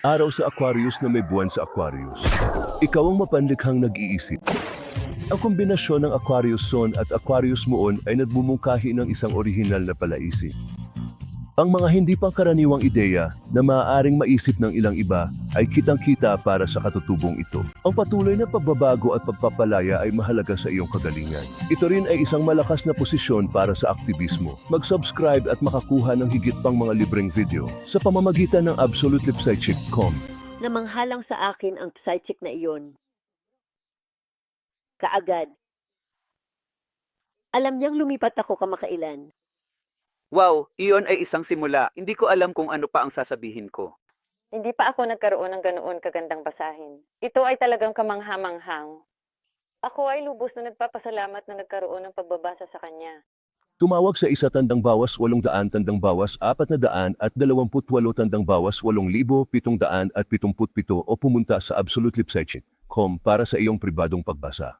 Araw sa Aquarius na may buwan sa Aquarius. Ikaw ang mapanlikhang nag-iisip. Ang kombinasyon ng Aquarius Sun at Aquarius Moon ay nagmumungkahi ng isang orihinal na palaisip. Ang mga hindi pangkaraniwang ideya na maaaring maisip ng ilang iba ay kitang-kita para sa katutubong ito. Ang patuloy na pagbabago at pagpapalaya ay mahalaga sa iyong kagalingan. Ito rin ay isang malakas na posisyon para sa aktivismo. Mag-subscribe at makakuha ng higit pang mga libreng video sa pamamagitan ng absolutelipsychick.com. Namanghalang sa akin ang psychic na iyon. Kaagad. Alam niyang lumipat ako kamakailan. Wow, iyon ay isang simula. Hindi ko alam kung ano pa ang sasabihin ko. Hindi pa ako nagkaroon ng ganoon kagandang basahin. Ito ay talagang kamanghamanghang. Ako ay lubos na nagpapasalamat na nagkaroon ng pagbabasa sa kanya. Tumawag sa isa tandang bawas 800 tandang bawas 428 tandang bawas 8,777 o pumunta sa absolutelipsychick.com para sa iyong pribadong pagbasa.